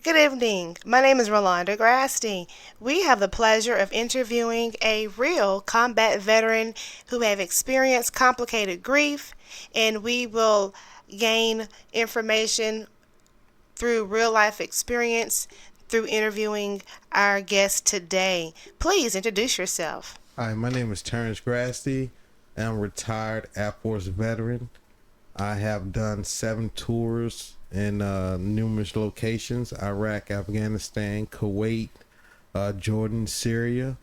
Good evening. My name is Rolanda Grasty. We have the pleasure of interviewing a real combat veteran who have experienced complicated grief, and we will gain information through real life experience through interviewing our guest today. Please introduce yourself. Hi, my name is Terrence Grasty. I'm a retired Air Force veteran. I have done 7 tours in numerous locations: Iraq, Afghanistan, Kuwait, Jordan, Syria.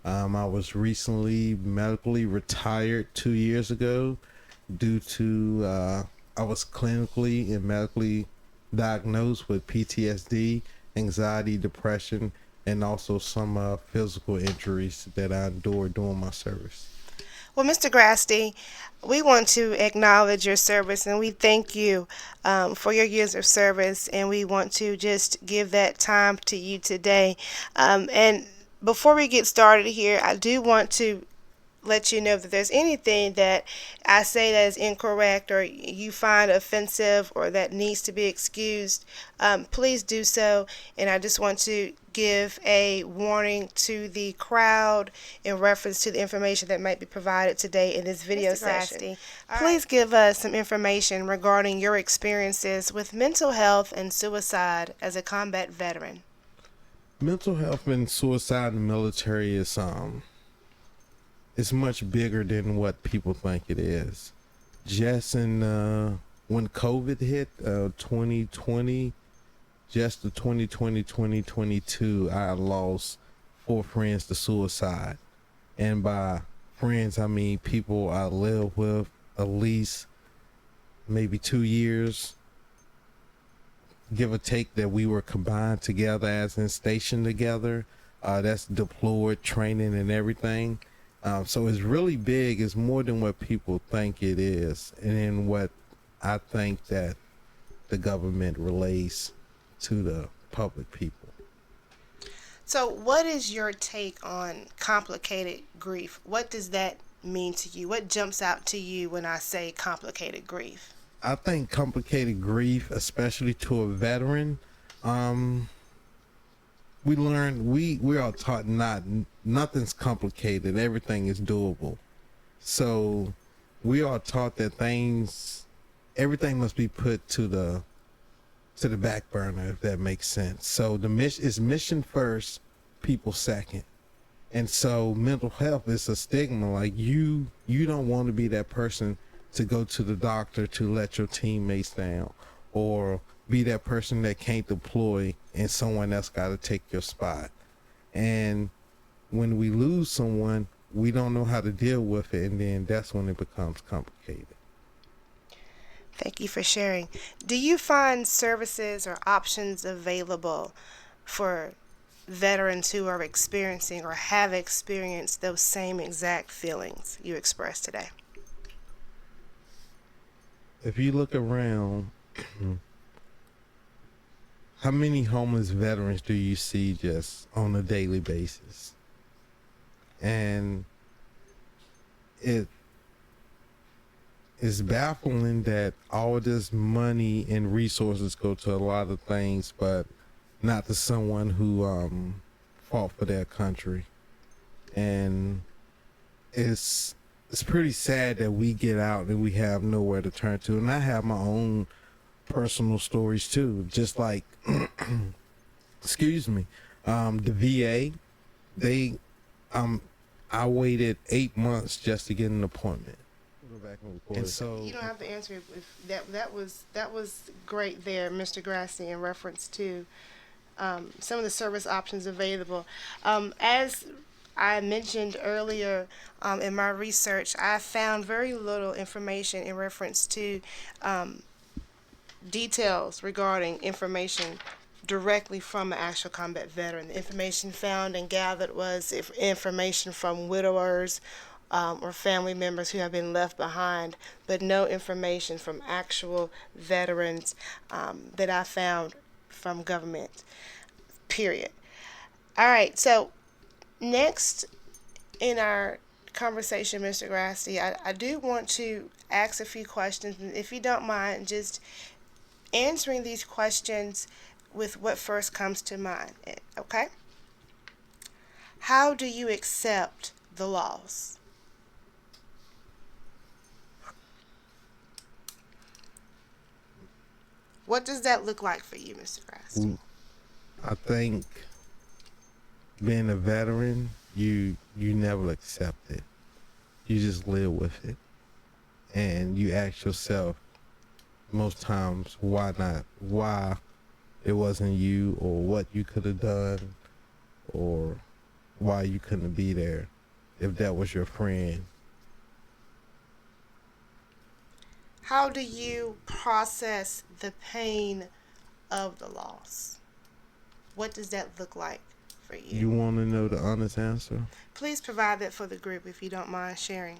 I was recently medically retired 2 years ago due to I was clinically and medically diagnosed with PTSD, anxiety, depression, and also some physical injuries that I endured during my service. Well, Mr. Grasty, we want to acknowledge your service and we thank you for your years of service, and we want to just give that time to you today. And before we get started here, I do want to let you know that there's anything that I say that is incorrect or you find offensive or that needs to be excused, please do so. And I just want to give a warning to the crowd in reference to the information that might be provided today in this video session. Please give us some information regarding your experiences with mental health and suicide as a combat veteran. Mental health and suicide in the military is it's much bigger than what people think it is. Just in when COVID hit, 2020, just the 2020-2022, I lost 4 friends to suicide. And by friends, I mean people I lived with at least maybe 2 years, give or take, that we were combined together as in stationed together. That's deployed, training, and everything. So it's really big. It's more than what people think it is, and then what I think that the government relays to the public people. So, what is your take on complicated grief? What does that mean to you? What jumps out to you when I say complicated grief? I think complicated grief, especially to a veteran, um, we are taught nothing's complicated, everything is doable. So we are taught that everything must be put to the back burner, if that makes sense. So the mission is mission first, people second. And so mental health is a stigma. Like you don't want to be that person to go to the doctor to let your teammates down, or be that person that can't deploy and someone else got to take your spot. And when we lose someone, we don't know how to deal with it, and then that's when it becomes complicated. Thank you for sharing. Do you find services or options available for veterans who are experiencing or have experienced those same exact feelings you expressed today? If you look around, how many homeless veterans do you see just on a daily basis? And it is baffling that all this money and resources go to a lot of things, but not to someone who fought for their country. And it's pretty sad that we get out and we have nowhere to turn to. And I have my own personal stories too, just like excuse me, the VA, they I waited 8 months just to get an appointment. Go back and record. And so You don't have to answer if that was great there, Mr. Grassi, in reference to some of the service options available. As I mentioned earlier, in my research, I found very little information in reference to details regarding information directly from an actual combat veteran. The information found and gathered was information from widowers or family members who have been left behind, but no information from actual veterans that I found from government, period. All right, so next in our conversation, Mr. Grassi, I do want to ask a few questions, and if you don't mind, just answering these questions with what first comes to mind. Okay? How do you accept the loss? What does that look like for you, Mr. Grasty? I think being a veteran, you never accept it. You just live with it, and you ask yourself most times why not? Why it wasn't you, or what you could have done, or why you couldn't be there if that was your friend. How do you process the pain of the loss? What does that look like for You you? want to know the honest answer? Please provide that for the group if you don't mind sharing.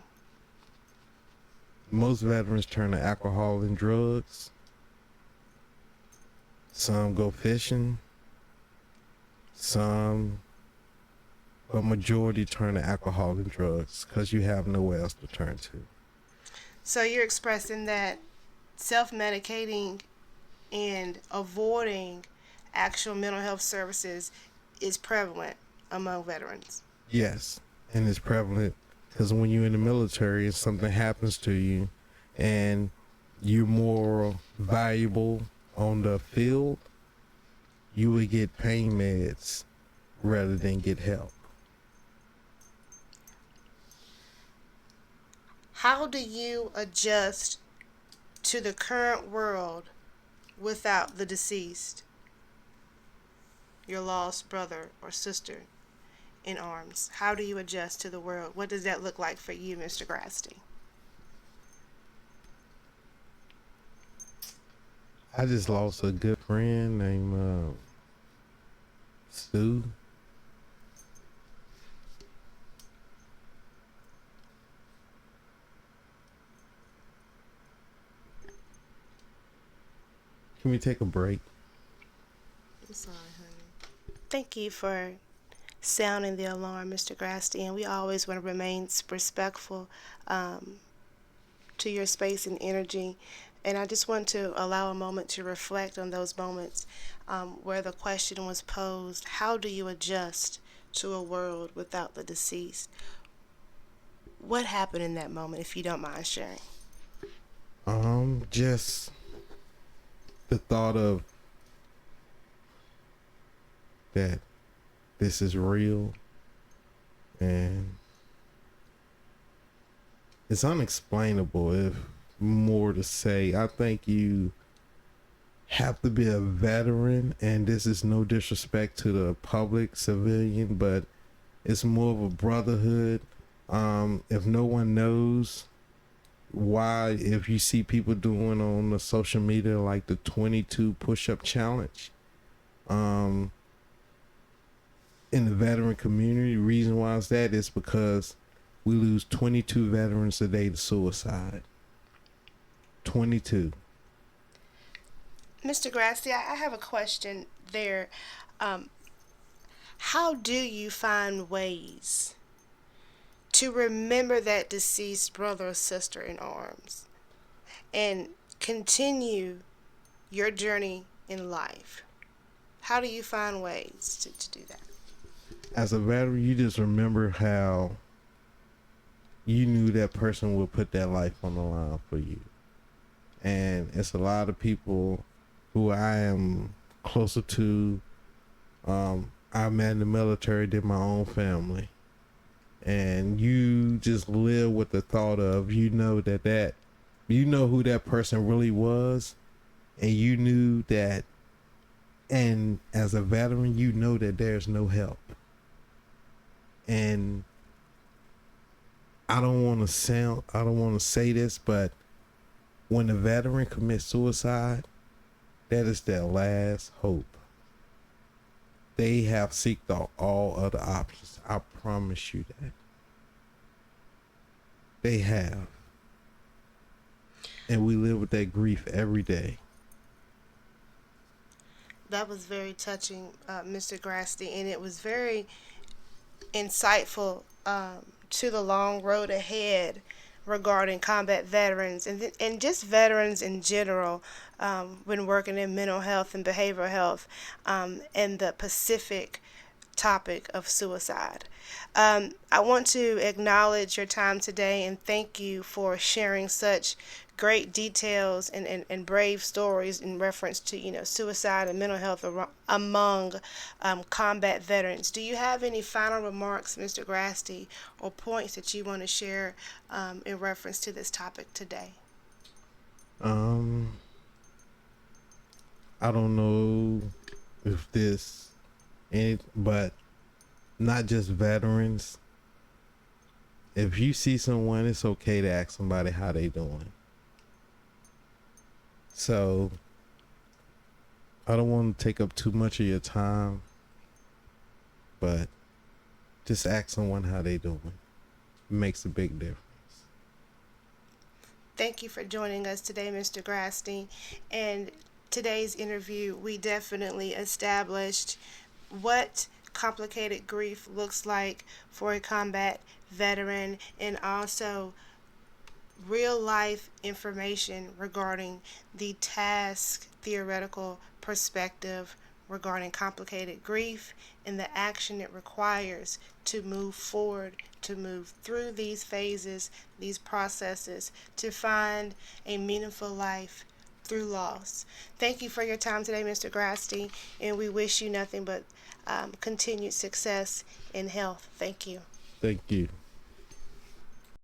Most veterans turn to alcohol and drugs. Some go fishing. Some, but majority turn to alcohol and drugs because you have nowhere else to turn to. So you're expressing that self medicating and avoiding actual mental health services is prevalent among veterans. Yes, and it's prevalent because when you're in the military and something happens to you and you're more valuable on the field, you would get pain meds rather than get help. How do you adjust to the current world without the deceased, your lost brother or sister in arms? How do you adjust to the world? What does that look like for you, Mr. Grasty? I just lost a good friend named Stu. Can we take a break? I'm sorry, honey. Thank you for sounding the alarm, Mr. Grasty, and we always want to remain respectful um, to your space and energy. And I just want to allow a moment to reflect on those moments where the question was posed: how do you adjust to a world without the deceased? What happened in that moment, if you don't mind sharing? Just the thought of that this is real and it's unexplainable if more to say. I think you have to be a veteran, and this is no disrespect to the public civilian, but it's more of a brotherhood. If no one knows why, if you see people doing on the social media like the 22 push-up challenge, um, in the veteran community, the reason why it's that is because we lose 22 veterans a day to suicide. 22. Mr. Grassi, I have a question there. Um, how do you find ways to remember that deceased brother or sister in arms and continue your journey in life? How do you find ways to do that? As a veteran, you just remember how you knew that person would put that life on the line for you. And it's a lot of people who I am closer to. I met in the military, did my own family. And you just live with the thought of, you know you know who that person really was. And you knew that, and as a veteran, you know that there's no help. And I don't want to say this, but when a veteran commits suicide, that is their last hope. They have seeked out all other options. I promise you that. They have. And we live with that grief every day. That was very touching, Mr. Grasty, and it was very insightful to the long road ahead regarding combat veterans and just veterans in general when working in mental health and behavioral health and the Pacific topic of suicide. I want to acknowledge your time today and thank you for sharing such great details and brave stories in reference to suicide and mental health among combat veterans. Do you have any final remarks, Mr. Grasty, or points that you want to share in reference to this topic today? Um, I don't know if this, but not just veterans. If you see someone, it's okay to ask somebody how they doing. So I don't want to take up too much of your time, but just ask someone how they doing. It makes a big difference. Thank you for joining us today, Mr. Grasty. And today's interview, we definitely established what complicated grief looks like for a combat veteran and also real life information regarding the task theoretical perspective regarding complicated grief and the action it requires to move forward, to move through these phases, these processes, to find a meaningful life through loss. Thank you for your time today, Mr. Grasty, and we wish you nothing but continued success in health. Thank you. Thank you.